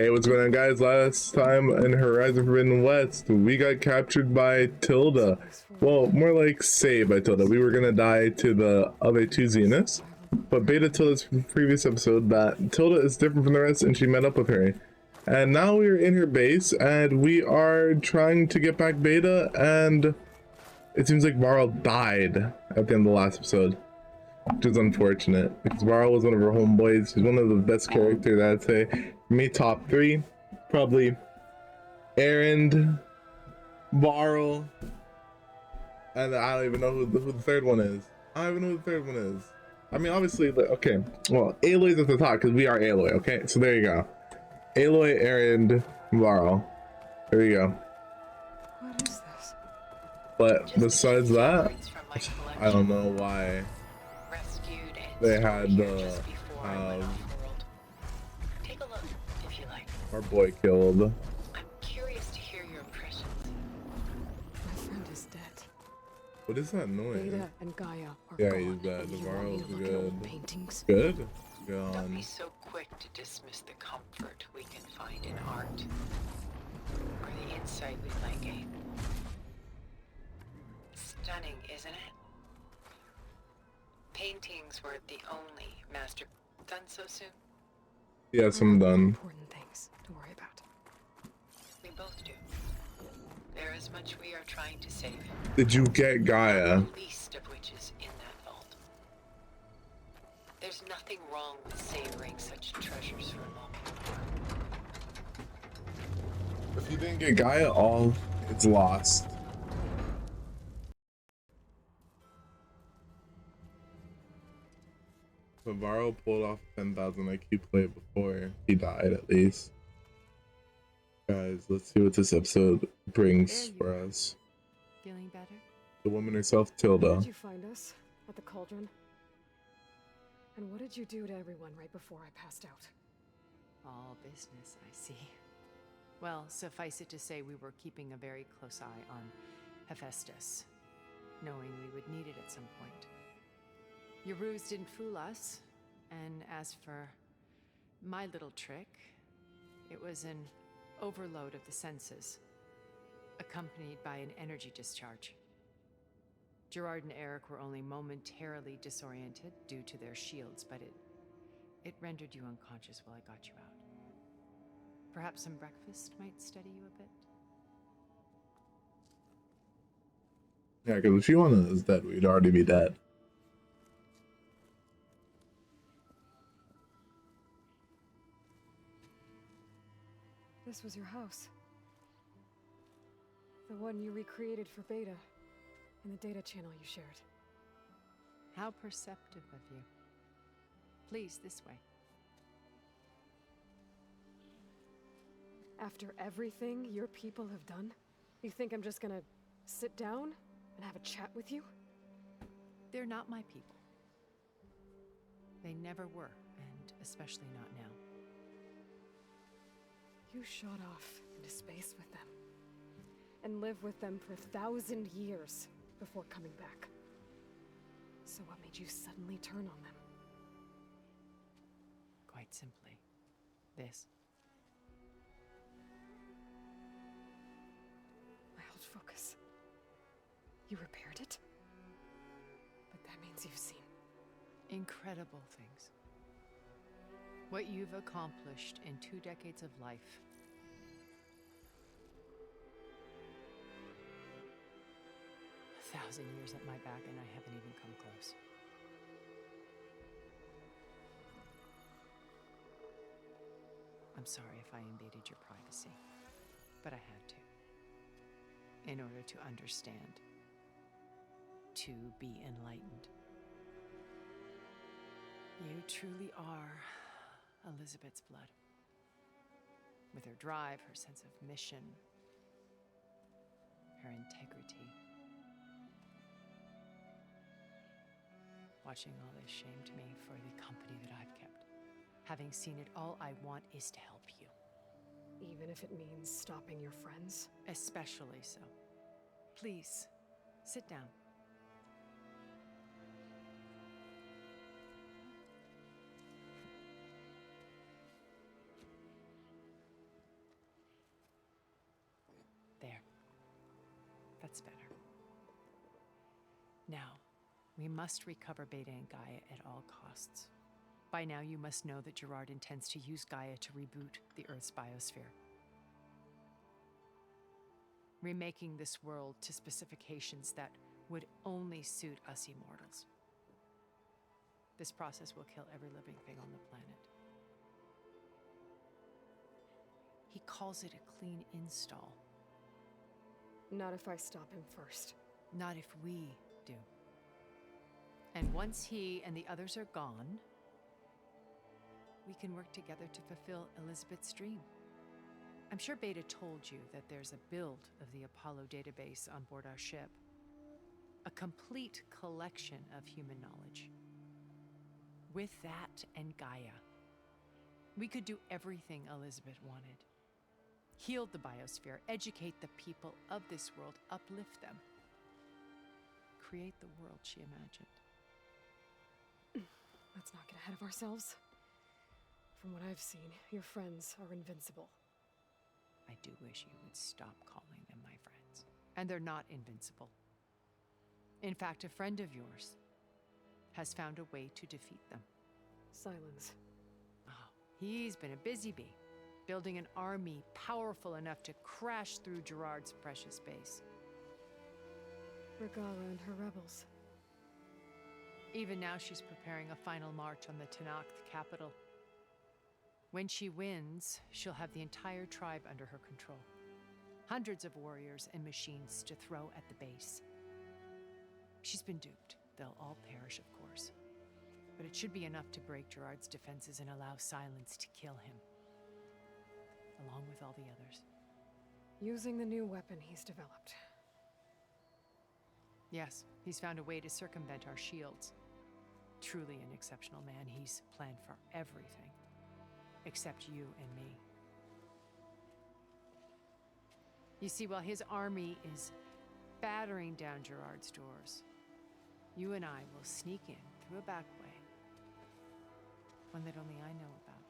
Hey, what's going on, guys? Last time in Horizon Forbidden West, we got captured by Tilda. Well, more like saved by Tilda. We were gonna die to the other two Zeniths, but Beta told us from the previous episode that Tilda is different from the rest and she met up with her. And now we're in her base and we are trying to get back Beta, and it seems like Varl died at the end of the last episode, which is unfortunate because Varl was one of her homeboys. He's one of the best characters, I'd say. For me, top 3, probably Erend, Varl, and I don't even know who the third one is. I don't even know who the third one is. I mean, obviously, okay, well, Aloy's at the top because we are Aloy, okay? So there you go. Aloy, Erend, Varl. There you go. What is this? But besides that, I don't know why they had Take a look if you like. our boy killed. I'm curious to hear your impressions. My friend is dead. What is that noise? Beta and Gaia are Yeah, gone. he's dead. The You want me Varl's to look at old paintings? good. Don't be so quick to dismiss the comfort we can find in art, or the insight we might gain. Stunning, isn't it? Paintings were the only master done so soon. Yes, I'm done. Important things to worry about. We both do. There is much we are trying to save. Did you get Gaia? The least of which is in that vault. There's nothing wrong with savoring such treasures for a moment. If you didn't get Gaia, all it's lost. But Varro pulled off 10,000 IQ play before he died, at least. Guys, let's see what this episode brings for us. Feeling better? The woman herself, Tilda. How did you find us? At the cauldron? And what did you do to everyone right before I passed out? All business, I see. Well, suffice it to say we were keeping a very close eye on Hephaestus, knowing we would need it at some point. Your ruse didn't fool us, and as for my little trick, it was an overload of the senses, accompanied by an energy discharge. Gerard and Eric were only momentarily disoriented due to their shields, but it rendered you unconscious while I got you out. Perhaps some breakfast might steady you a bit? Yeah, because if you wanted us dead, we'd already be dead. This was your house. The one you recreated for Beta, in the data channel you shared. How perceptive of you. Please, this way. After everything your people have done, you think I'm just gonna sit down and have a chat with you? They're not my people. They never were, and especially not now. You shot off into space with them, and lived with them for 1,000 years before coming back. So what made you suddenly turn on them? Quite simply, this. I held focus. You repaired it? But that means you've seen Incredible things. What you've accomplished in 2 decades of life. A 1,000 years at my back and I haven't even come close. I'm sorry if I invaded your privacy, but I had to. In order to understand. To be enlightened. You truly are Elizabeth's blood. With her drive, her sense of mission, her integrity. Watching all this shamed me for the company that I've kept. Having seen it, all I want is to help you. even if it means stopping your friends? Especially so. Please, sit down. That's better. Now, we must recover Beta and Gaia at all costs. By now, you must know that Gerard intends to use Gaia to reboot the Earth's biosphere, remaking this world to specifications that would only suit us immortals. This process will kill every living thing on the planet. He calls it a clean install. Not if I stop him first. Not if we do. And once he and the others are gone, we can work together to fulfill Elizabeth's dream. I'm sure Beta told you that there's a build of the Apollo database on board our ship. A complete collection of human knowledge. With that and Gaia, we could do everything Elizabeth wanted. Heal the biosphere, educate the people of this world, uplift them. Create the world she imagined. Let's not get ahead of ourselves. From what I've seen, your friends are invincible. I do wish you would stop calling them my friends. And they're not invincible. In fact, a friend of yours has found a way to defeat them. Silence. Oh, he's been a busy bee, building an army powerful enough to crash through Gerard's precious base. Regalla and her rebels. Even now, she's preparing a final march on the Tanakh capital. When she wins, she'll have the entire tribe under her control. Hundreds of warriors and machines to throw at the base. She's been duped. They'll all perish, of course. But it should be enough to break Gerard's defenses and allow Silence to kill him. Along with all the others. Using the new weapon he's developed. Yes, he's found a way to circumvent our shields. Truly an exceptional man. He's planned for everything. Except you and me. You see, while his army is battering down Gerard's doors, you and I will sneak in through a back way. One that only I know about.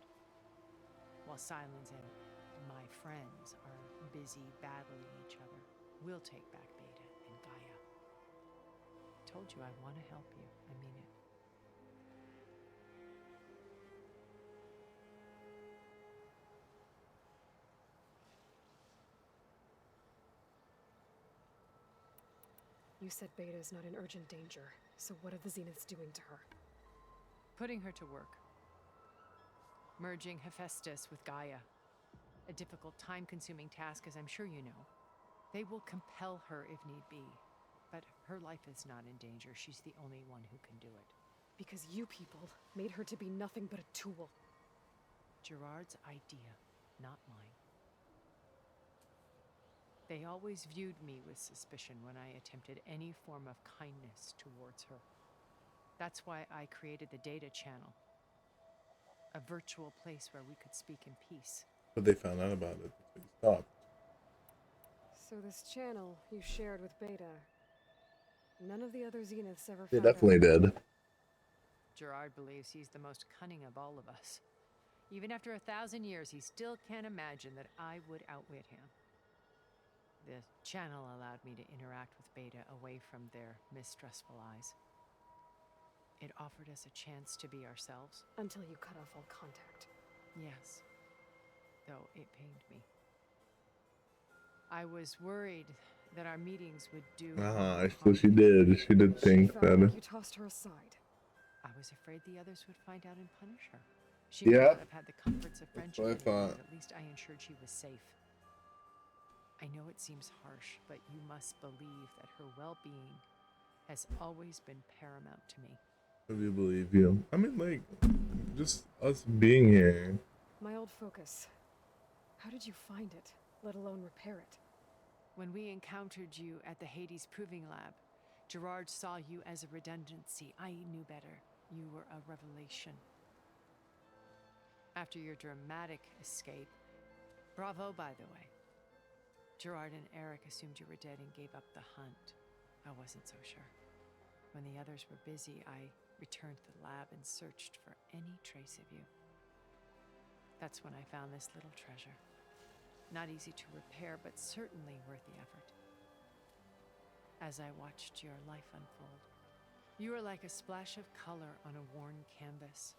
While Silence and my friends are busy battling each other, we'll take back Beta and Gaia. Told you I want to help you. I mean it. You said Beta is not in urgent danger, so what are the Zeniths doing to her? Putting her to work. Merging Hephaestus with Gaia. A difficult, time-consuming task, as I'm sure you know. They will compel her if need be. But her life is not in danger. She's the only one who can do it. Because you people made her to be nothing but a tool. Gerard's idea, not mine. They always viewed me with suspicion when I attempted any form of kindness towards her. That's why I created the data channel. A virtual place where we could speak in peace. But they found out about it. So you stopped. So this channel you shared with Beta, none of the other Zeniths ever They found out. definitely did. Gerard believes he's the most cunning of all of us. Even after 1,000 years, he still can't imagine that I would outwit him. The channel allowed me to interact with Beta away from their mistrustful eyes. It offered us a chance to be ourselves. Until you cut off all contact. Yes, though it pained me. I was worried that our meetings would do... So she did. She did think felt that. like you tossed her aside. I was afraid the others would find out and punish her. She would Yeah. not have had the comforts of friendship what I anymore, thought. but at least I ensured she was safe. I know it seems harsh, but you must believe that her well-being has always been paramount to me. I do believe you. I mean, like, just us being here. My old focus. How did you find it, let alone repair it? When we encountered you at the Hades Proving Lab, Gerard saw you as a redundancy. I knew better. You were a revelation. After your dramatic escape, bravo, by the way. Gerard and Eric assumed you were dead and gave up the hunt. I wasn't so sure. When the others were busy, I returned to the lab and searched for any trace of you. That's when I found this little treasure. Not easy to repair, but certainly worth the effort. as I watched your life unfold. You were like a splash of color on a worn canvas.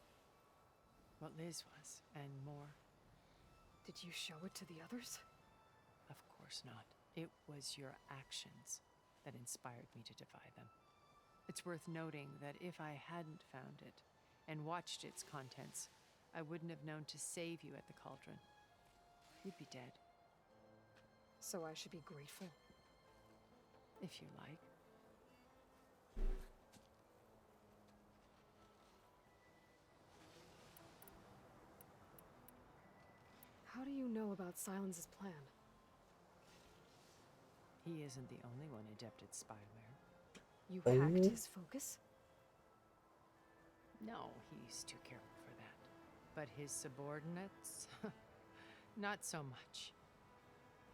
What Liz was, and more. Did you show it to the others? Of course not. It was your actions that inspired me to defy them. It's worth noting that if I hadn't found it and watched its contents, I wouldn't have known to save you at the cauldron. You'd be dead. So I should be grateful. If you like. How do you know about Silence's plan? He isn't the only one adept at spyware. You hacked his focus? No, he's too careful for that. But his subordinates? Not so much.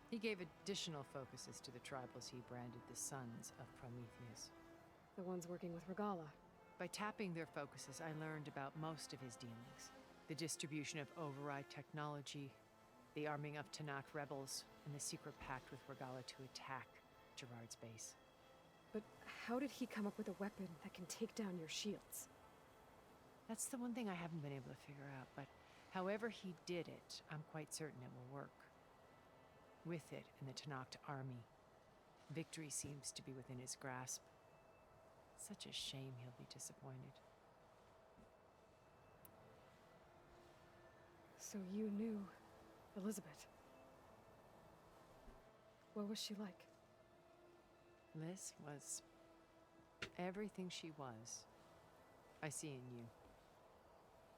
He gave additional focuses to the tribals he branded the Sons of Prometheus. The ones working with Regalla. By tapping their focuses, I learned about most of his dealings. The distribution of override technology, the arming of Tanakh rebels, and the secret pact with Regalla to attack Gerard's base. But how did he come up with a weapon that can take down your shields? That's the one thing I haven't been able to figure out, but however he did it, I'm quite certain it will work. With it and the Tanakh army, victory seems to be within his grasp. Such a shame he'll be disappointed. So you knew Elizabeth. What was she like? Liz was everything she was. I see in you.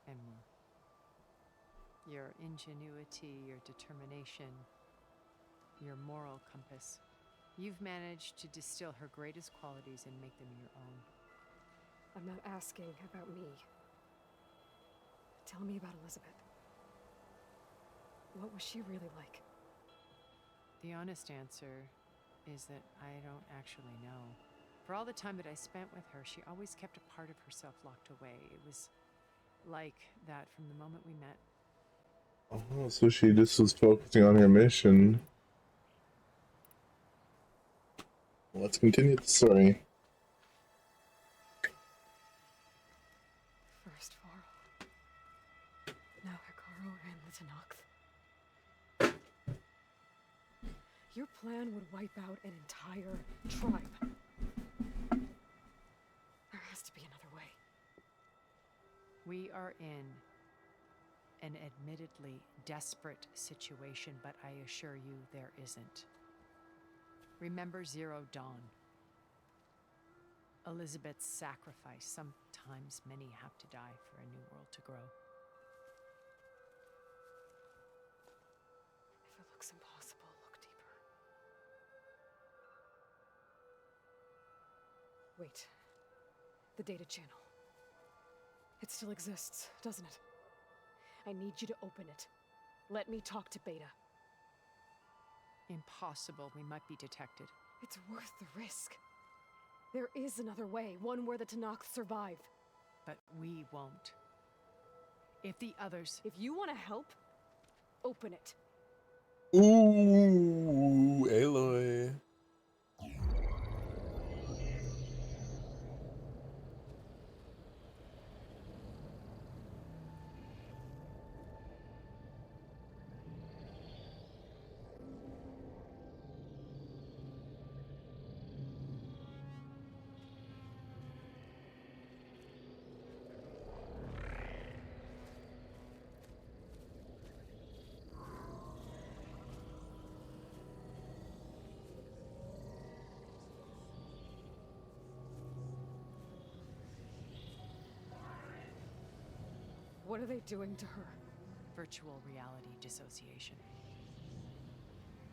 And more. Your ingenuity, your determination, your moral compass. You've managed to distill her greatest qualities and make them your own. I'm not asking about me. Tell me about Elizabeth. What was she really like? The honest answer is that I don't actually know. For all the time that I spent with her, she always kept a part of herself locked away. It was like that from the moment we met. Oh, so she just was focusing on her mission. Let's continue the story. First Varl. Now Hikaru and the Tanakh. Your plan would wipe out an entire tribe. There has to be another way. We are in an admittedly desperate situation, but I assure you there isn't. Remember Zero Dawn. Elizabeth's sacrifice. Sometimes many have to die for a new world to grow. If it looks impossible, look deeper. Wait. The data channel. It still exists, doesn't it? I need you to open it. Let me talk to Beta. Impossible. We might be detected. It's worth the risk. There is another way, one where the Tanakh survive. But we won't. If the others... If you want to help, open it. Ooh, Aloy. What are they doing to her? Virtual reality dissociation.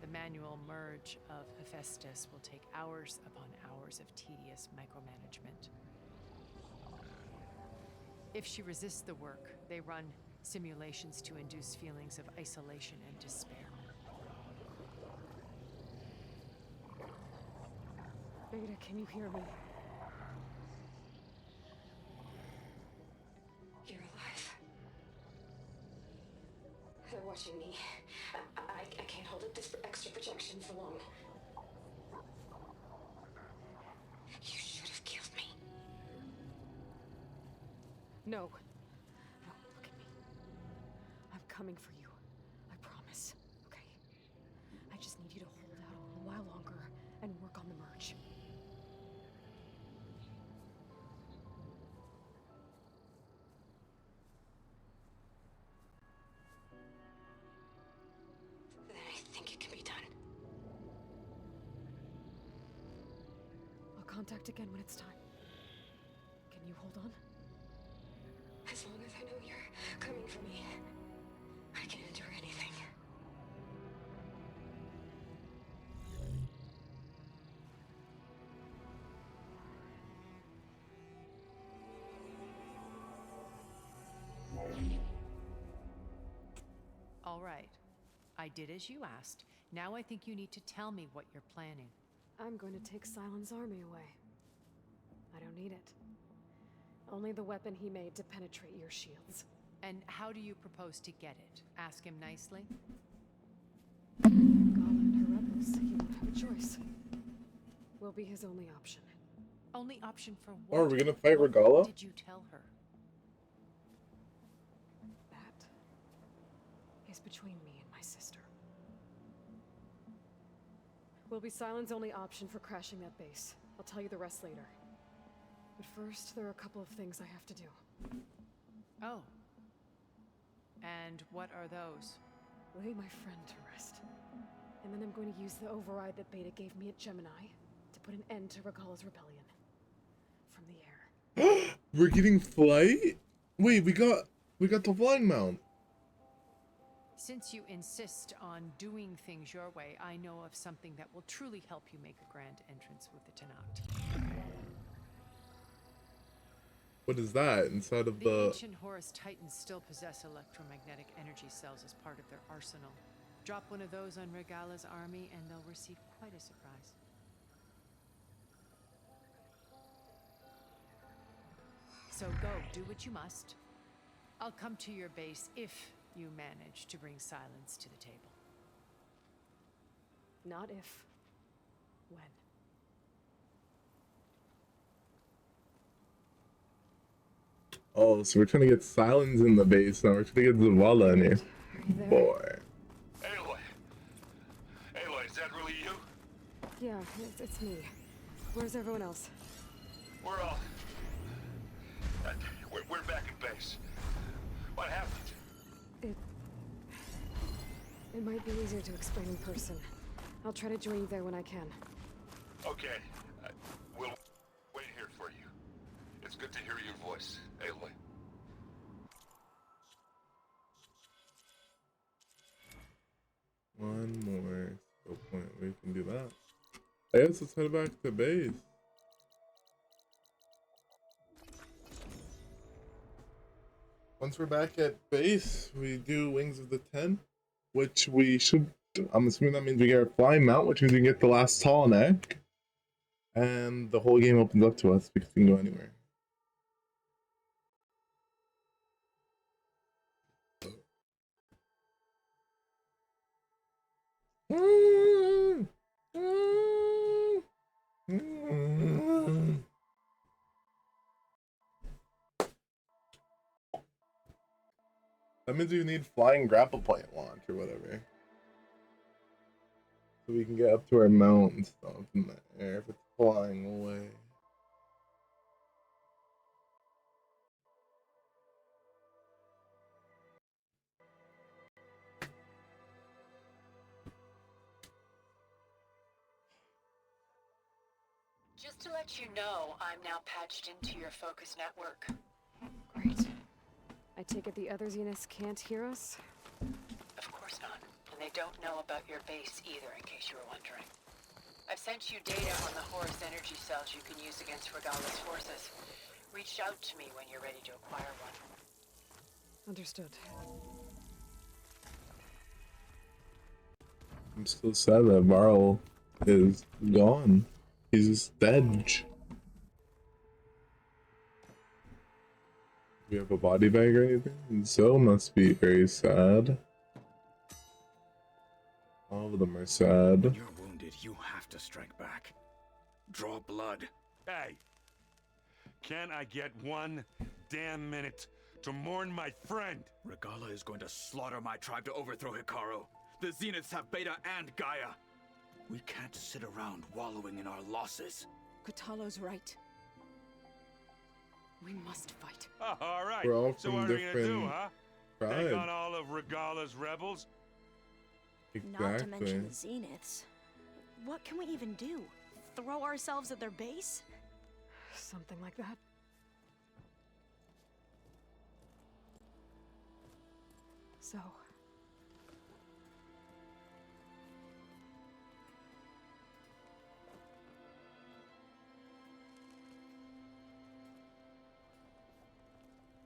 The manual merge of Hephaestus will take hours upon hours of tedious micromanagement. If she resists the work, they run simulations to induce feelings of isolation and despair. Beta, can you hear me? You're alive. They're watching me. I can't hold up this extra projection for long. No. No, look at me. I'm coming for you. I promise. Okay? I just need you to hold out a little while longer and work on the merge. Then I think it can be done. I'll contact again when it's time. Can you hold on? As long as I know you're coming for me, I can endure anything. All right. I did as you asked. Now I think you need to tell me what you're planning. I'm going to take Silent's army away. I don't need it. Only the weapon he made to penetrate your shields. And how do you propose to get it? Ask him nicely? Regalla and her rebels, he won't have a choice. We'll be his only option. Only option for Oh, what? are we gonna fight What Regalla? did you tell her? That is between me and my sister. Will be Silent's only option for crashing that base. I'll tell you the rest later. But first, there are a couple of things I have to do. Oh. And what are those? Lay my friend to rest. And then I'm going to use the override that Beta gave me at Gemini to put an end to Regalla's rebellion. From the air. We're getting flight? Wait, we got the flying mount. Since you insist on doing things your way, I know of something that will truly help you make a grand entrance with the Tenakth. What is that inside of The the... ancient Horus Titans still possess electromagnetic energy cells as part of their arsenal. Drop one of those on Regalla's army and they'll receive quite a surprise. So go, do what you must. I'll come to your base if you manage to bring Silence to the table. Not if. When. Oh, so we're trying to get Silence in the base now. We're trying to get Zavala in here. Are you there? Boy. Aloy! Aloy, is that really you? Yeah, it's me. Where's everyone else? We're all... we're back at base. What happened? It might be easier to explain in person. I'll try to join you there when I can. Okay. We'll wait here for you. It's good to hear your voice, Aloy. One more skill point. We can do that. I guess let's head back to base. Once we're back at base, we do Wings of the Ten, which we should... I'm assuming that means we get our flying mount, which means we can get the last tall neck. And the whole game opens up to us because we can go anywhere. That means we need flying grapple point launch or whatever. So we can get up to our mount and stuff in the air if it's flying away. Just to let you know, I'm now patched into your focus network. Great. I take it the other Zeniths can't hear us? Of course not. And they don't know about your base either, in case you were wondering. I've sent you data on the Horus energy cells you can use against Regalla's forces. Reach out to me when you're ready to acquire one. Understood. I'm still sad that Varl is gone. He's dead. Do we have a body bag or anything? Zoe must be very sad. All of them are sad. When you're wounded, you have to strike back. Draw blood. Hey! Can I get one damn minute to mourn my friend. Regalla is going to slaughter my tribe to overthrow Hikaru. The Zeniths have Beta and Gaia. We can't sit around wallowing in our losses. Kutalo's right. We must fight. Oh, all right. We're all So from what are we gonna do, different huh? tribes. Take on all of Regalla's rebels? Not to mention Exactly. the Zeniths. What can we even do? Throw ourselves at their base? Something like that. So,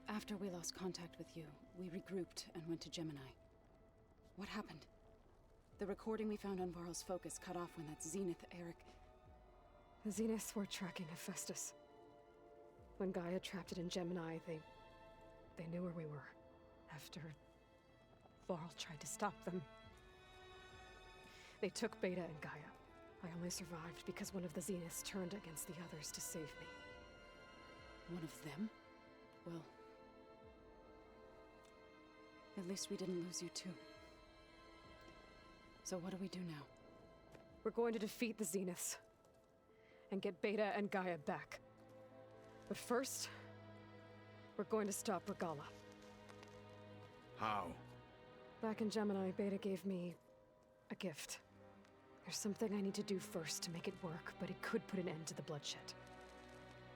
After we lost contact with you, we regrouped and went to Gemini. What happened? The recording we found on Varl's focus cut off when that Zenith Eric... the Zeniths were tracking Hephaestus. When Gaia trapped it in Gemini, they knew where we were. After Varl tried to stop them. They took Beta and Gaia. I only survived because one of the Zeniths turned against the others to save me. One of them? Well... at least we didn't lose you too. So what do we do now? We're going to defeat the Zeniths. And get Beta and Gaia back. But first, we're going to stop Regalla. How? Back in Gemini, Beta gave me a gift. There's something I need to do first to make it work, but it could put an end to the bloodshed.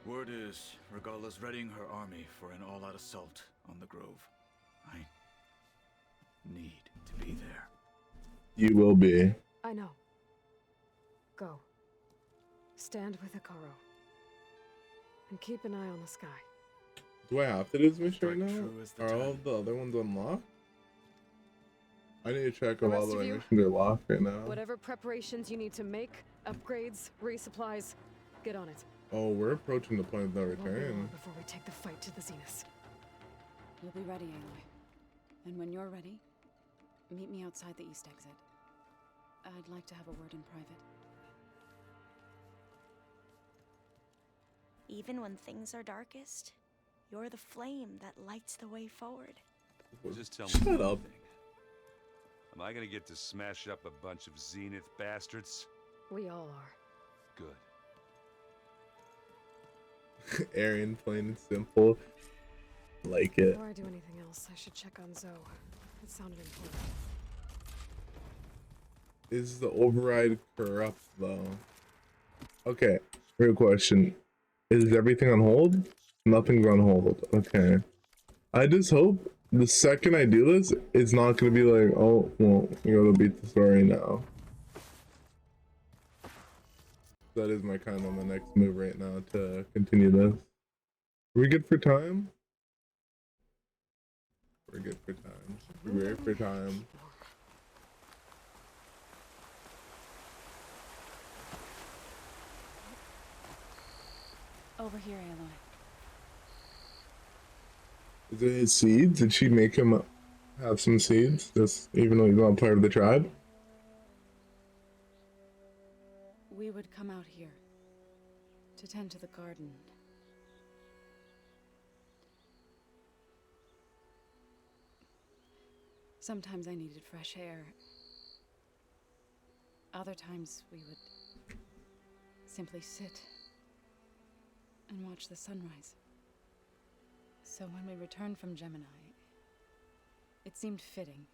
Word is, Regalla's readying her army for an all-out assault on the Grove. I need to be there. You will be. I know. Go. Stand with Hikaru. And keep an eye on the sky. Do I have to do this mission right Strike now? true as the Are all time. of the other ones unlocked? I need to check The if all rest the of you, missions are locked right now. Whatever preparations you need to make, upgrades, resupplies, get on it. Oh, we're approaching the point of no It won't be long return. before we take the fight to the Zeniths. We'll be ready, Aloy. And when you're ready, meet me outside the east exit. I'd like to have a word in private. Even when things are darkest, you're the flame that lights the way forward. Just tell me Shut one up. thing. Am I gonna get to smash up a bunch of Zenith bastards? We all are. Good. Aaron, plain and simple. Like it. Before I do anything else, I should check on Zoe. It sounded important. Is the override corrupt though? Okay, real question. Is everything on hold? Nothing's on hold. Okay. I just hope the second I do this, it's not gonna be like, oh, well, you gotta beat the story now. That is my kind of my next move right now to continue this. Are we good for time? We're good for time. We're good for time. Over here, Aloy. Is it his seeds? Did she make him have some seeds? Just even though he's not part of the tribe? We would come out here to tend to the garden. Sometimes I needed fresh air. Other times we would simply sit and watch the sunrise. So when we returned from Gemini, it seemed fitting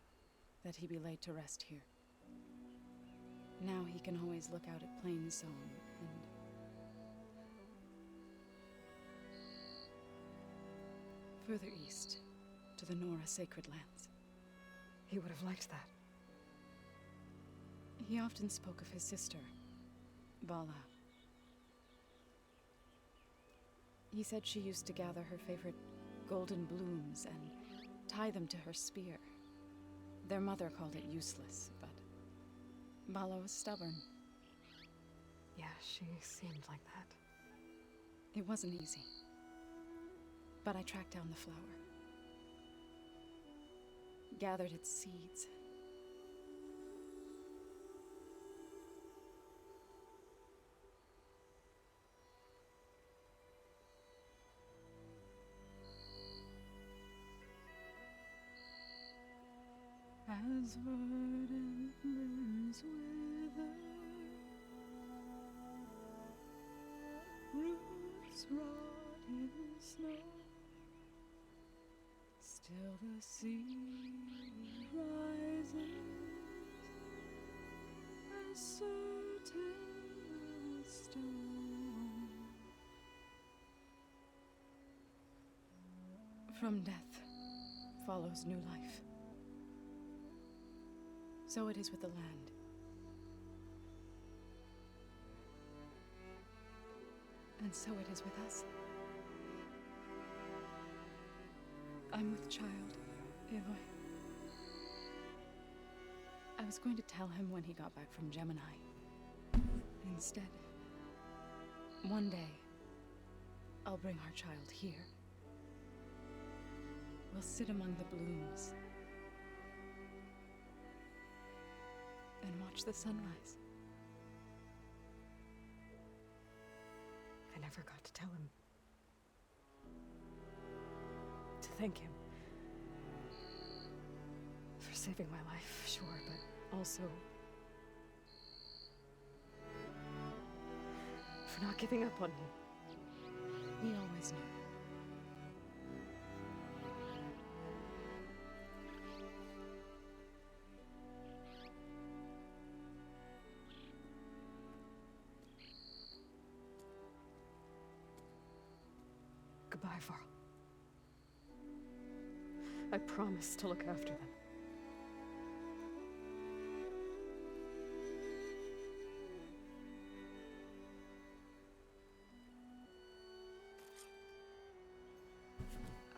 that he be laid to rest here. Now he can always look out at Plains Zone and further east to the Nora Sacred Lands. He would have liked that. He often spoke of his sister, Vala. He said she used to gather her favorite golden blooms and tie them to her spear. Their mother called it useless, but Vala was stubborn. Yeah, she seemed like that. It wasn't easy. But I tracked down the flower. Gathered its seeds. as verdant blooms wither, roots rot in snow, still the sea rises, as certain as stone. From death follows new life. So it is with the land. And so it is with us. I'm with child, Avoy. I was going to tell him when he got back from Gemini. Instead, one day, I'll bring our child here. We'll sit among the blooms and watch the sunrise. I never got to tell him. To thank him. For saving my life, sure, but also for not giving up on me. We always knew. Goodbye, Varl. I promise to look after them.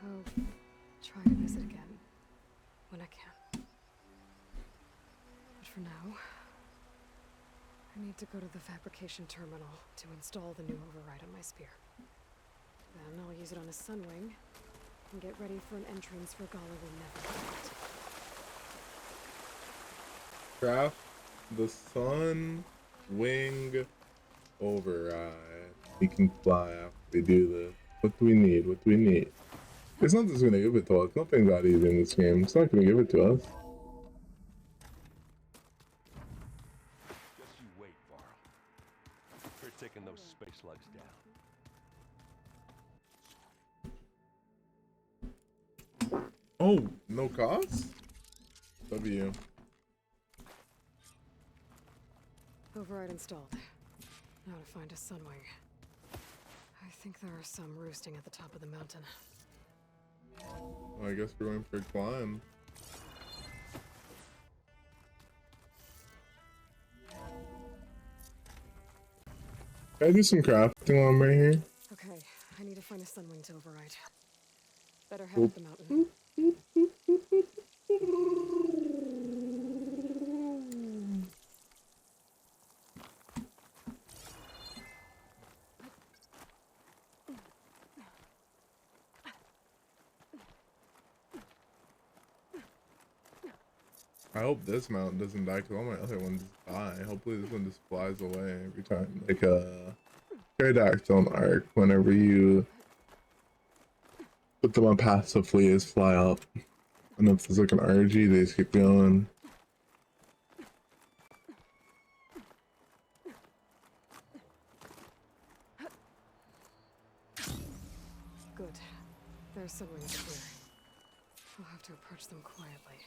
I'll try to visit again when I can. But for now, I need to go to the fabrication terminal to install the new override on my spear. Then I'll use it on a sunwing and get ready for an entrance Regalla will never forget. Craft the sun wing override. We can fly after we do this. What do we need? What do we need? It's not just gonna give it to us. Nothing's that easy in this game. It's not gonna give it to us. Just you wait, Varl. We're taking those space slugs down. Oh, no cost? W. Override installed. Now to find a sunwing. I think there are some roosting at the top of the mountain. Well, I guess we're going for a climb. Can I do some crafting while I'm right here? Okay, I need to find a sunwing to override. Better head up the mountain. I hope this mountain doesn't die because all my other ones die. Hopefully this one just flies away every time. Like a pterodactyl arc, whenever you put them on passively, is fly up. And if there's like an RG, they just keep going. Good. There's sunwings here. I'll have to approach them quietly.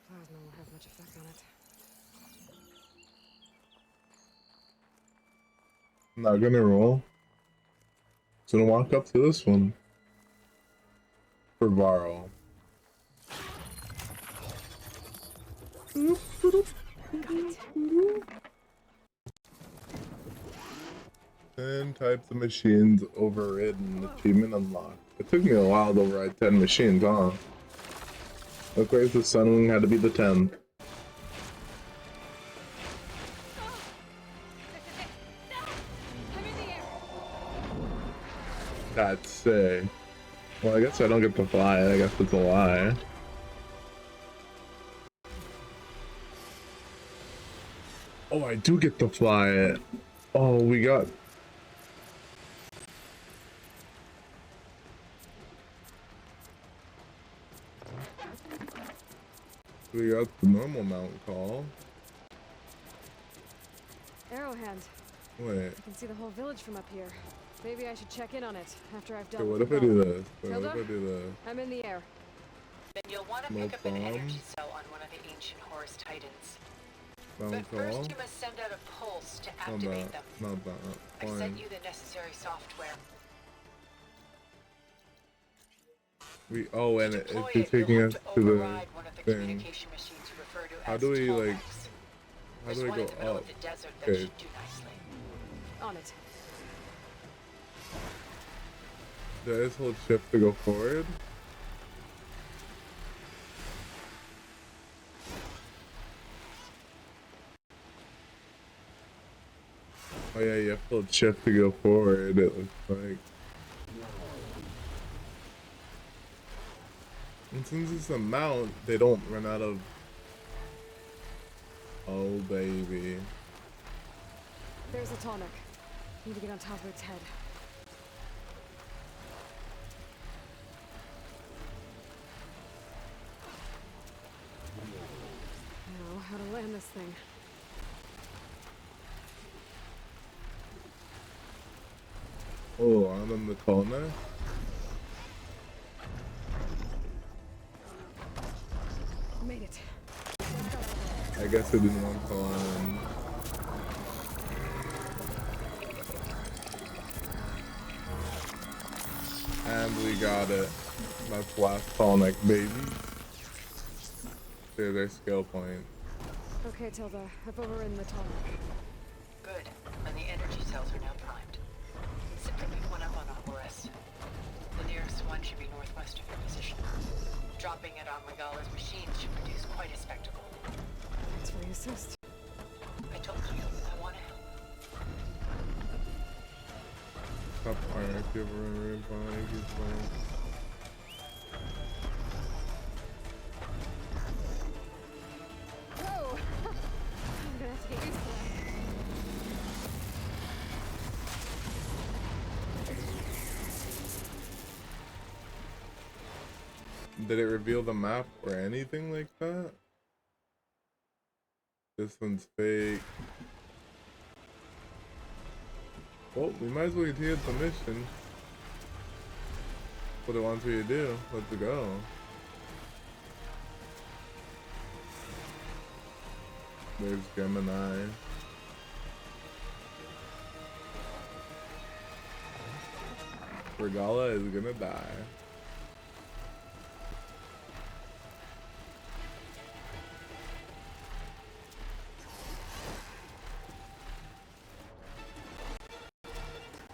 Plasma won't have much effect on it. I'm not gonna roll. Just gonna walk up to this one. For Varl. Got it. 10 types of machines overridden. Achievement unlocked. It took me a while to override 10 machines, huh? Look like the sunwing had to be the 10th. That's sick. Well, I guess I don't get to fly it. I guess it's a lie. Oh, I do get to fly it. Oh, we got... We got the normal mount call. Arrowhand. Wait. I can see the whole village from up here. Maybe I should check in on it after I've dealt Okay, what with if I do Regalla. this? Wait, what if I do this? I'm in the air. Then you'll want to Smoke pick up an bomb. energy cell on one of the ancient Horus Titans. Mount But call. first you must send out a pulse to Not activate that. them. Not that. I Fine. sent you the necessary software. Oh, and To if deploy you're it, you'll taking have us to to the override one of the thing. communication machines you refer to How as do we, toll like, racks. how There's do I one go in the middle up? of the desert that Okay. should do nicely. On it. Do I just hold shift to go forward? Oh yeah, you have to hold shift to go forward, it looks like. And since it's a mount, they don't run out of... Oh baby. There's a tonic. Need to get on top of its head. Now, how to land this thing. Oh, I'm in the corner. Made it. I guess I didn't want to land. And we got it. That's last tonic, baby. There's our skill point. Okay, Tilda. I've overridden the tonic. Good. And the energy cells are now primed. Simply pick one up on a Horus. The nearest one should be northwest of your position. Dropping it on Regalla's machine should produce quite a spectacle. Thanks for the assist. I told you, I want to help. Stop firing if you ever run by, he's fine. Whoa! I'm gonna have to get used to that. Did it reveal the map or anything like that? This one's fake. Well, we might as well continue the mission. What it wants me to do. Let's go. There's Gemini. Regalla is gonna die.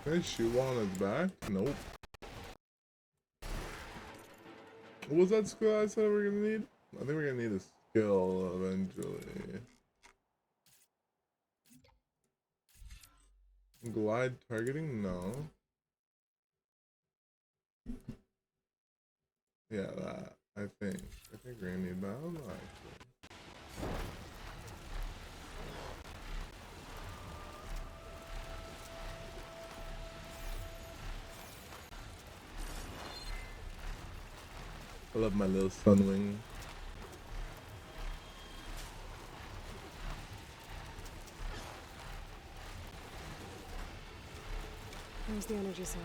Can I shoot while on his back? Nope. What was that skill I said we're gonna need? I think we're gonna need a skill eventually. Glide targeting? No. Yeah, that. I think we're gonna need that. I don't know actually. I love my little sunwing. There's the energy cell.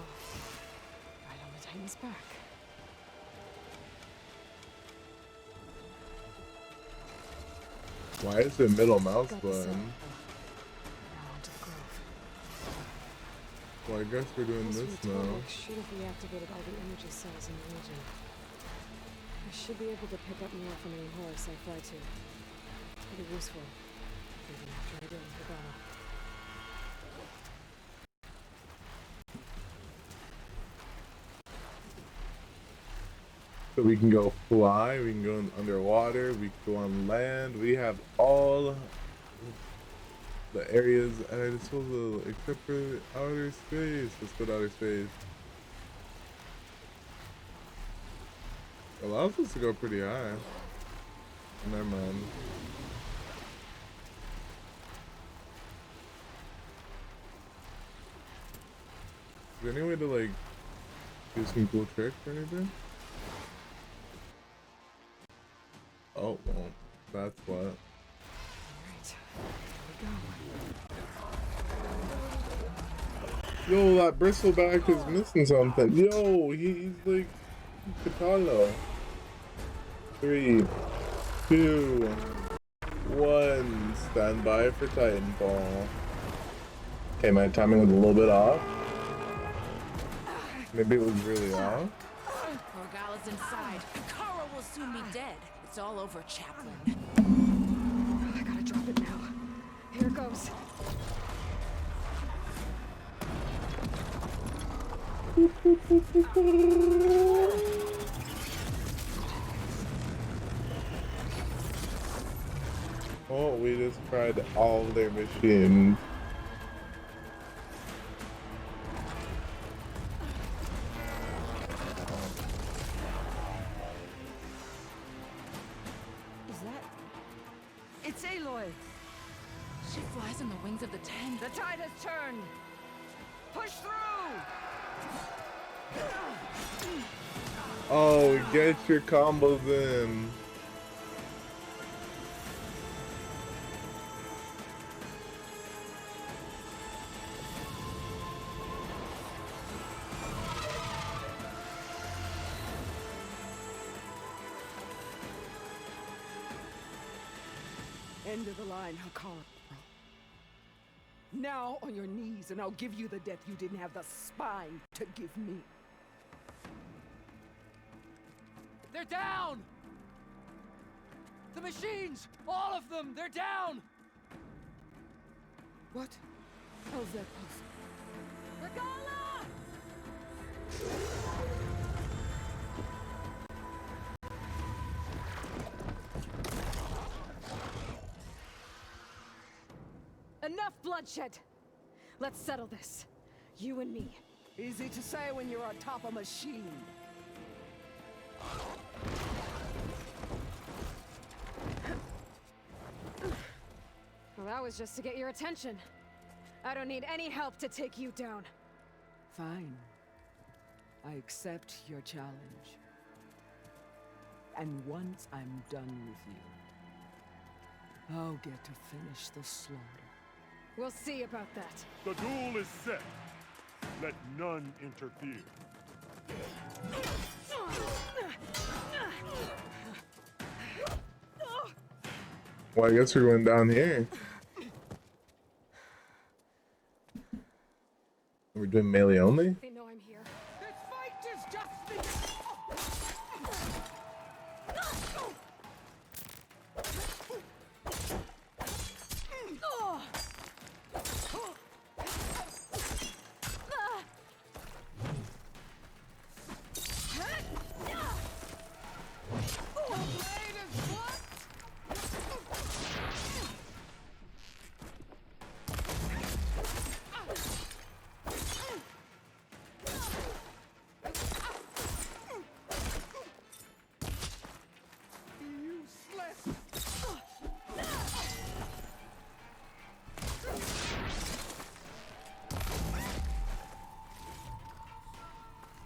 Right on the Titan's back. Why is the middle mouse Got the cell. button? Now onto the grove. Well, I guess we're doing This this new now. tonic should have reactivated all the energy cells in the region. I should be able to pick up more from any horse I fly to. It'll be useful, even after I deal with Regalla. So we can go fly, we can go underwater, we can go on land. We have all the areas at our disposal except for outer space. Let's go to outer space. It allows us to go pretty high. Never mind. Is there any way to like do some cool tricks or anything? Oh, well, that's what. Alright, here we go. Yo, that bristleback is missing something. Yo, he's like Katana. 3, 2, 1. Stand by for Titanfall. Okay, my timing was a little bit off. Maybe it was really off. Regalla's inside. Kara will soon be dead. It's all over, Chaplain. I gotta drop it now. Here it goes. Oh, we just tried all their machines. Is that... It's Aloy! She flies on the wings of the tent. The tide has turned! Push through! Oh, get your combos in. End of the line, Hakara. Now on your knees, and I'll give you the death you didn't have the spine to give me. They're down! The machines! All of them! They're down! What? How's that possible? Regalla! Enough bloodshed! Let's settle this. You and me. Easy to say when you're on top of a machine. Well, that was just to get your attention. I don't need any help to take you down. Fine. I accept your challenge. And once I'm done with you, I'll get to finish the slaughter. We'll see about that. The duel is set. Let none interfere. Well, I guess we're going down here. We're doing melee only? They know I'm here. This fight is just beginning!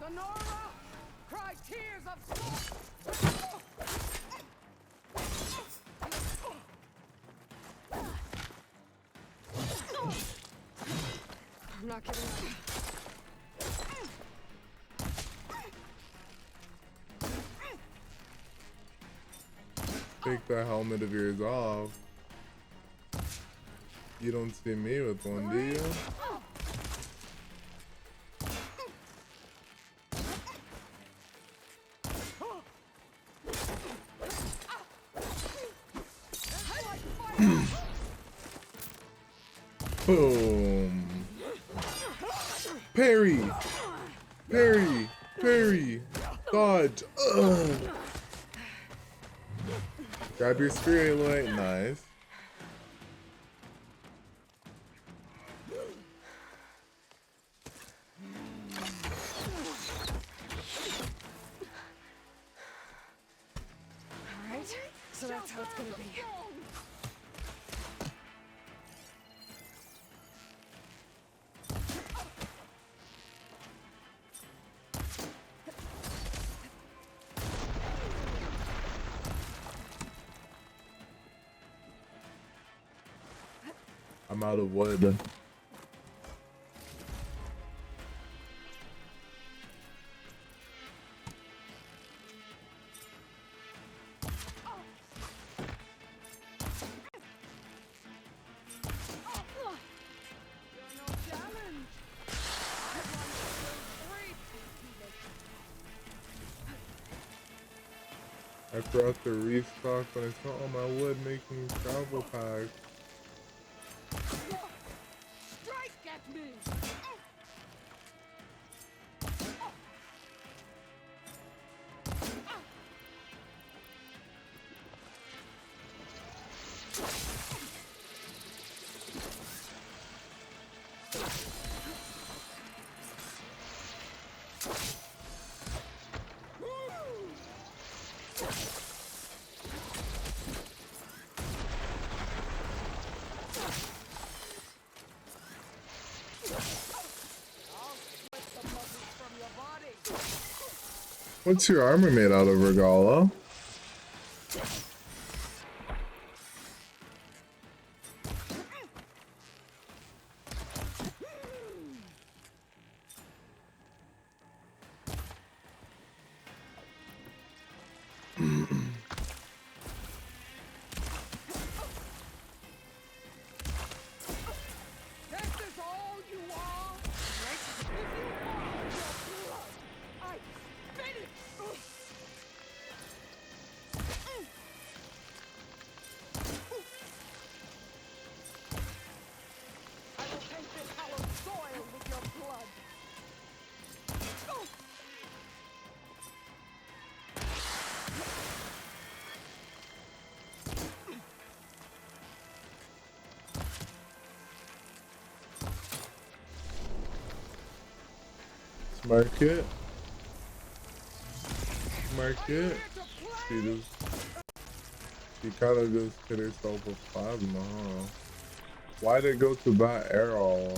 The Nora cry tears of smoke! I'm not giving up. Take that helmet of yours off. You don't see me with one, do you? Boom. Parry. Parry. Parry. Dodge. Ugh. Grab your spear, Aloy. Nice. Alright, so that's how it's gonna be. I'm out of wood. I forgot to restock when I saw all my wood making travel packs. Strike at me! What's your armor made out of, Regalla? Market. Market. She kind of just hit herself with plasma, huh? Why'd it go to that arrow?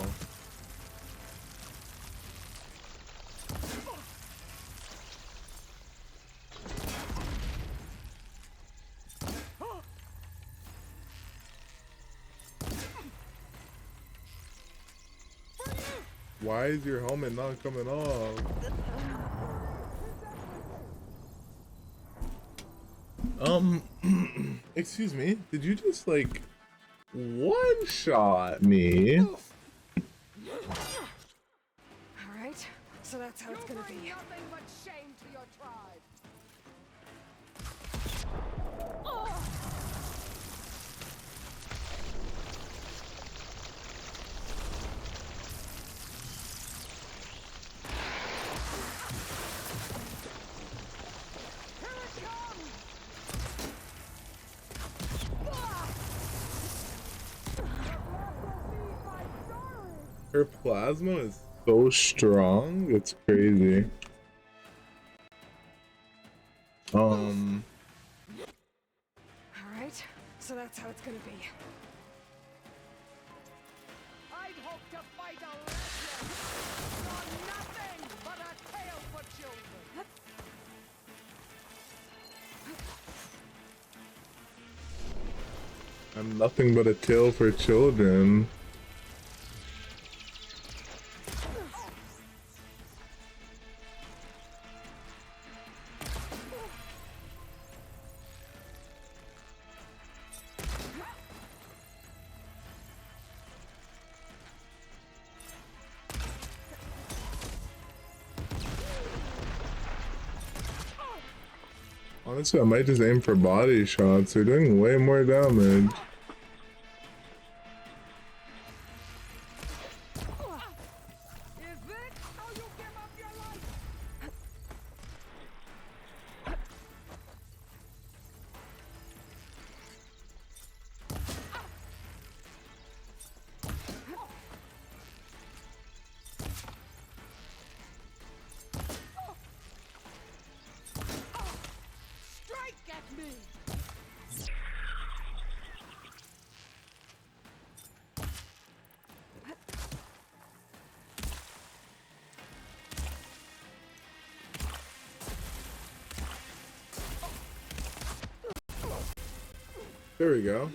Why is your helmet not coming off? Excuse me, did you just like one-shot me? Alright, so that's how it's gonna be. Nothing but shame to your tribe. Her plasma is so strong, it's crazy. Alright, so that's how it's gonna be. I'd hope to fight a legend for nothing but a tale for children. I'm nothing but a tale for children. Honestly, I might just aim for body shots. They're doing way more damage. Is this how you give up your life? Strike at me! There we go.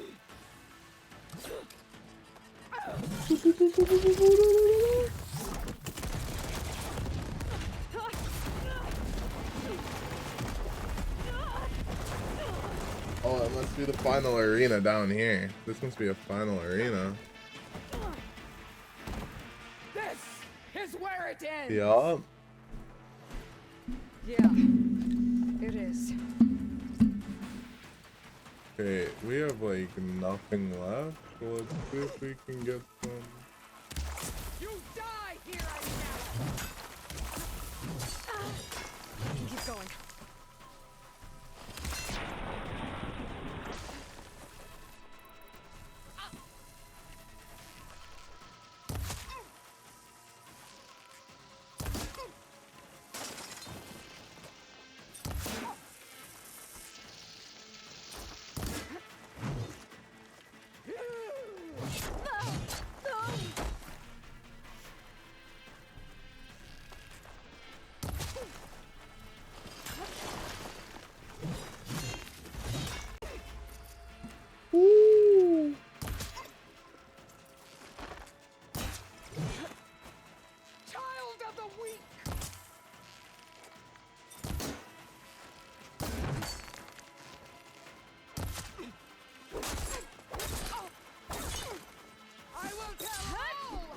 Oh, it must be the final arena down here. This must be a final arena. This is where it ends. Yup. Yeah, it is. Okay, we have like nothing left. So let's see if we can get some. You die here and now. Keep going. Child of the weak. I will tell all.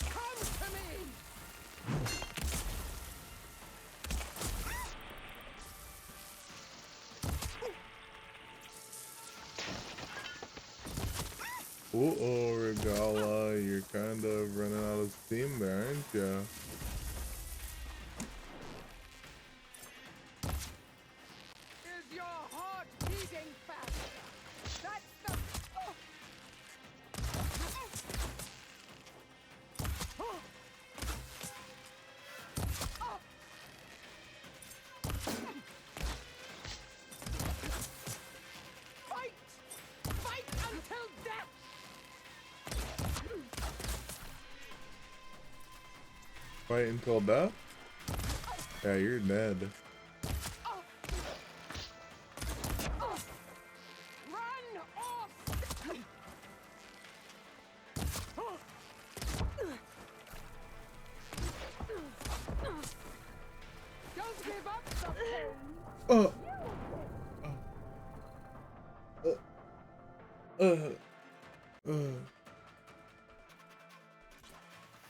Come to me. Uh-oh, Regalla, you're kind of running out of steam there, aren't ya? Is your heart beating fast? That's the. Fight! Fight until death! Fight until death? Yeah, you're dead. Run off! Don't give up the pain! Oh.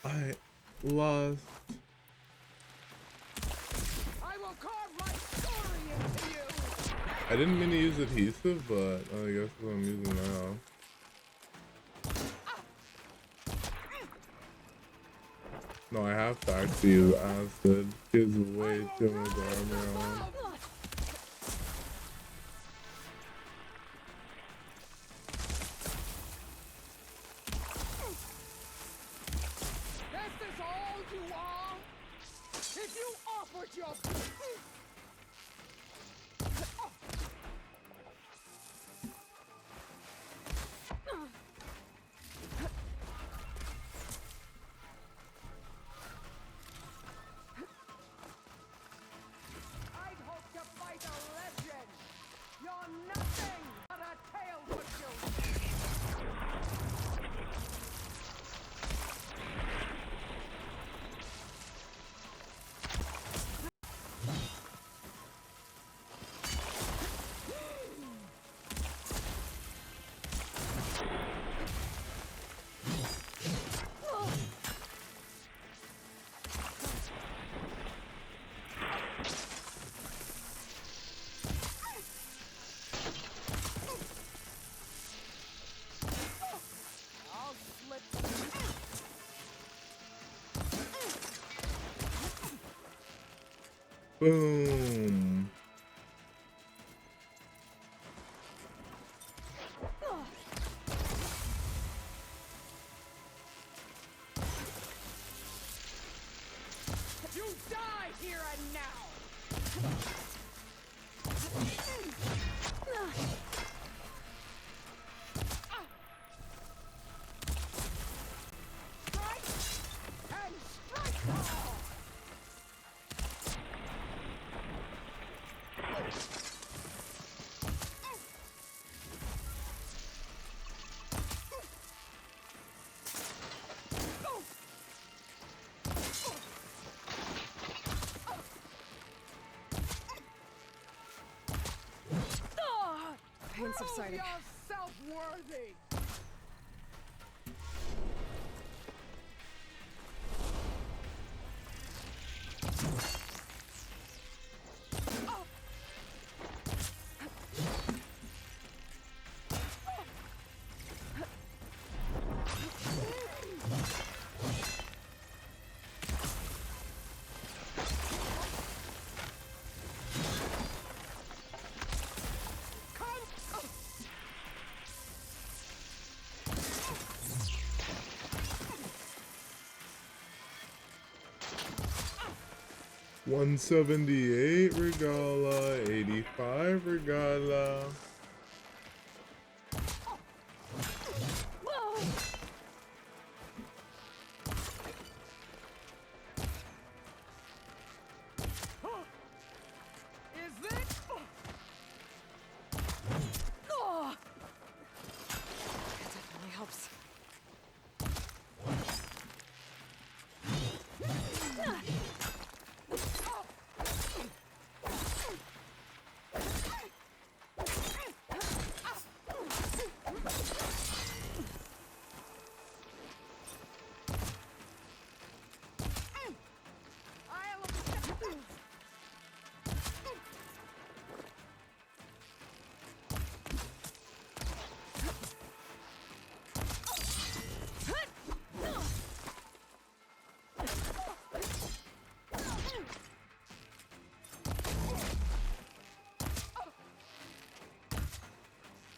I lost. I will carve my story into you! I didn't mean to use adhesive, but I guess that's what I'm using now. No, I have to actually use acid. Gives way too much armor on. This is all you are? If you offered your... I'd hoped to fight a legend. You're nothing but a tale for children. I'll slip. Boom. You die here and now! pain subsiding. Yourself worthy. $178 Regalla, $85 Regalla. Is it? That definitely helps.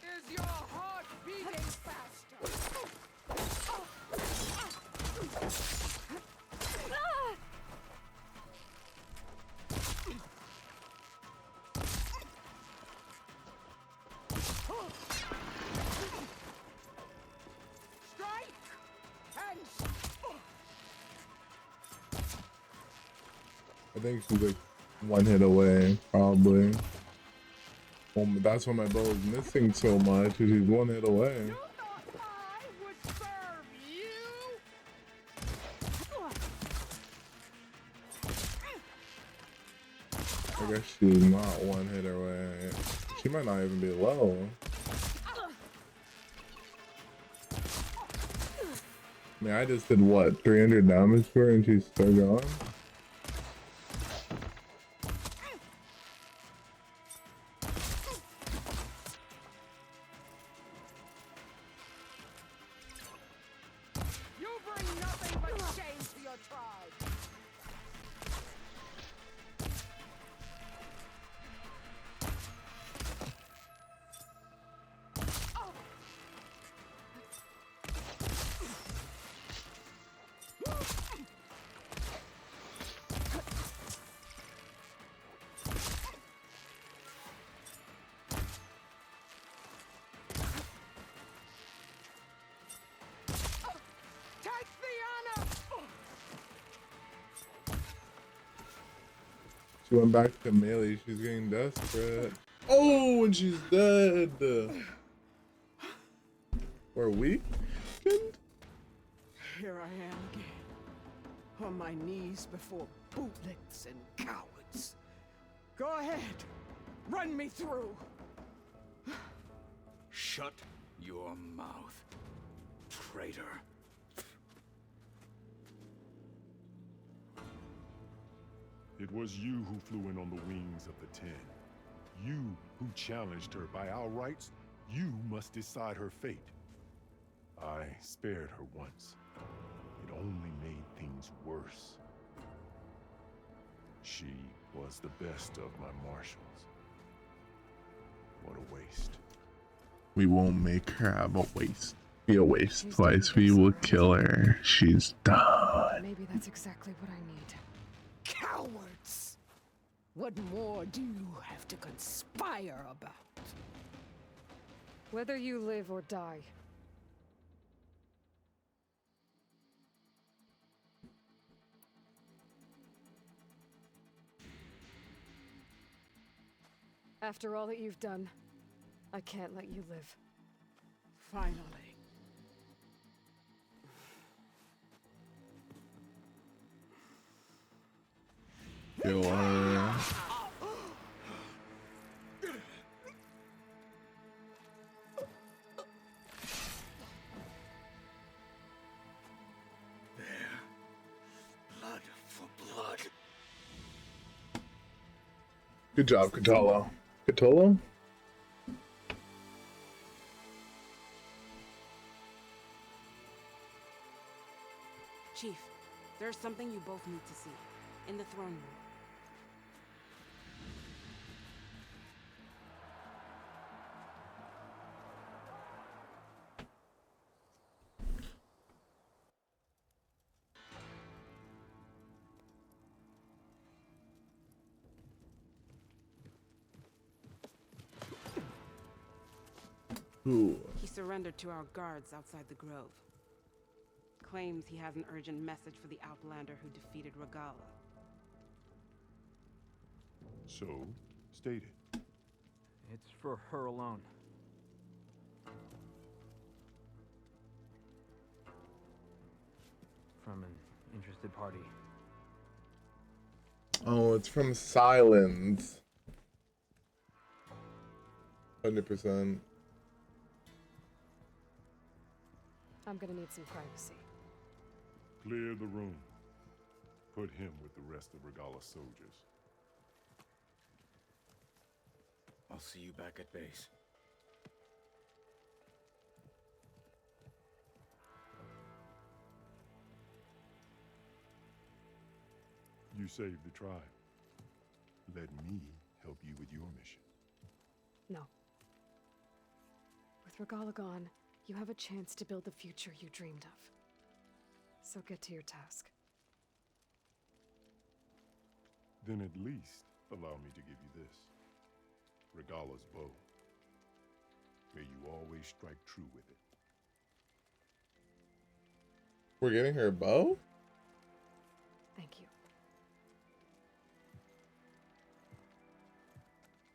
Is your heart beating faster? Strike and I think she's like one hit away, probably. That's why my bow is missing so much, because she's one hit away. I would serve you. I guess she's not one hit away. She might not even be low. I mean, I just did what, 300 damage to her and she's still gone? You bring nothing but shame to your tribe. Take the honor. She went back to melee, she's getting desperate. Oh, and she's dead! We're weak? Here I am again, on my knees before bootlicks and cowards. Go ahead, run me through. Shut your mouth, traitor. It was you who flew in on the wings of the Ten. You who challenged her by our rights. You must decide her fate. I spared her once. It only made things worse. She was the best of my marshals. What a waste. We won't make her have a waste. Be a waste twice. We will kill her. She's done. Maybe that's exactly what I need. Cowards! What more do you have to conspire about? Whether you live or die. After all that you've done, I can't let you live. Finally. Kill her. Good job, Catolo. Catolo? Chief, there's something you both need to see. In the throne room. Ooh. He surrendered to our guards outside the grove. Claims he has an urgent message for the Outlander who defeated Regalla. So, state it. It's for her alone. From an interested party. Oh, it's from Silence. 100%. I'm gonna need some privacy. Clear the room. Put him with the rest of Regalla's soldiers. I'll see you back at base. You saved the tribe. Let me help you with your mission. No. With Regalla gone, you have a chance to build the future you dreamed of. So get to your task. Then at least allow me to give you this. Regalla's bow. May you always strike true with it. We're getting her a bow? Thank you.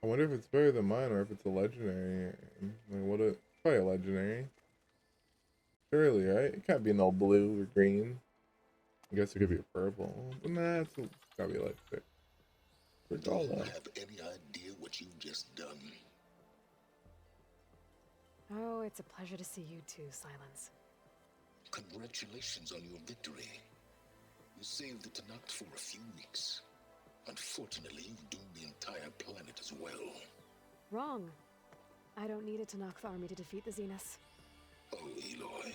I wonder if it's better than mine or if it's a legendary. Like, what a probably a legendary. Surely, right? It can't be no blue or green. I guess it could be a purple. But nah, it's gotta be legendary. Do you have any idea what you've just done? Oh, it's a pleasure to see you too, Silence. Congratulations on your victory. You saved the Tanakh for a few weeks. Unfortunately, you've doomed the entire planet as well. Wrong. I don't need a Tanakh army to defeat the Zeniths. Oh, Aloy.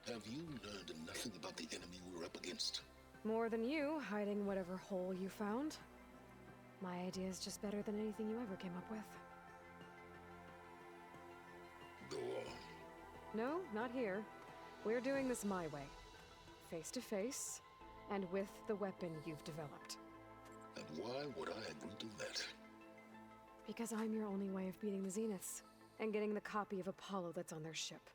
Have you learned nothing about the enemy we're up against? More than you, hiding whatever hole you found. My idea is just better than anything you ever came up with. Go on. No, not here. We're doing this my way. Face to face, and with the weapon you've developed. And why would I agree to that? Because I'm your only way of beating the Zeniths, and getting the copy of Apollo that's on their ship.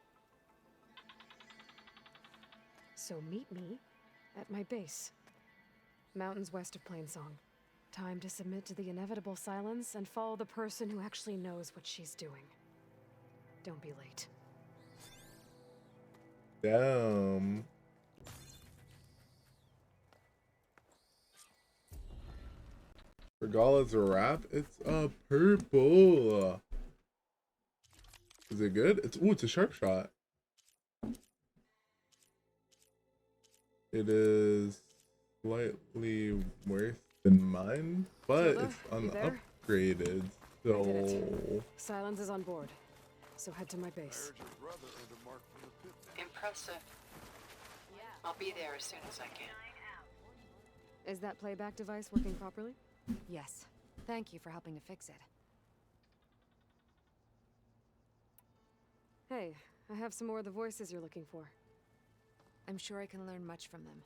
So meet me at my base. Mountains west of Plainsong. Time to submit to the inevitable silence and follow the person who actually knows what she's doing. Don't be late. Damn. Regalla's a wrap? It's a purple. Is it good? It's a sharp shot. It is slightly worse than mine, but Tilda, it's you there? upgraded. So Silence is on board. So head to my base. Impressive. I'll be there as soon as I can. Is that playback device working properly? Yes. Thank you for helping to fix it. Hey, I have some more of the voices you're looking for. I'm sure I can learn much from them.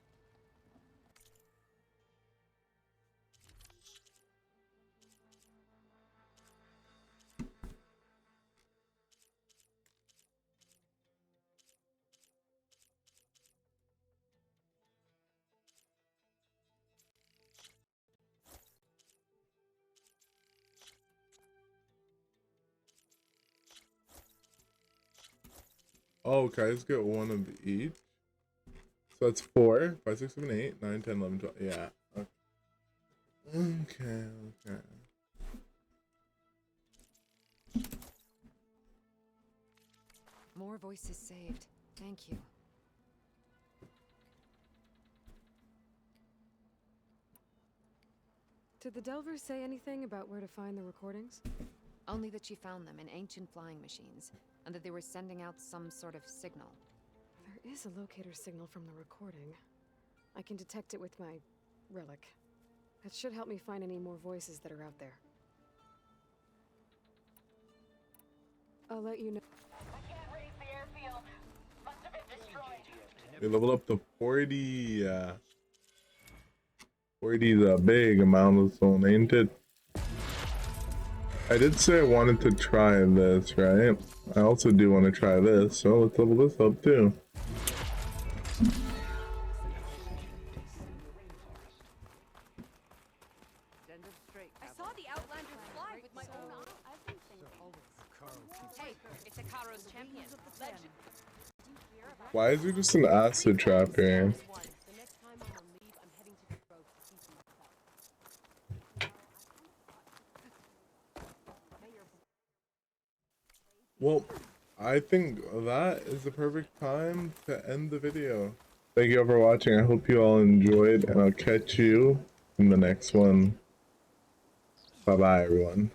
oh, okay, let's get one of each. So that's 4, 5, 6, 7, 8, 9, 10, 11, 12. Yeah. Okay. More voices saved. Thank you. Did the Delvers say anything about where to find the recordings? Only that she found them in ancient flying machines, and that they were sending out some sort of signal. There is a locator signal from the recording. I can detect it with my relic. That should help me find any more voices that are out there. I'll let you know. We leveled up to 40. 40 is a big amount of zone, ain't it? I did say I wanted to try this, right? I also do want to try this, so let's level this up too. I saw the Outlanders fly with my own eyes. I've been thinking. Hey, it's a Karo's champion. Legend. Why is there just an acid trap here? Well, I think that is the perfect time to end the video. Thank you all for watching. I hope you all enjoyed, and I'll catch you in the next one. Bye bye, everyone.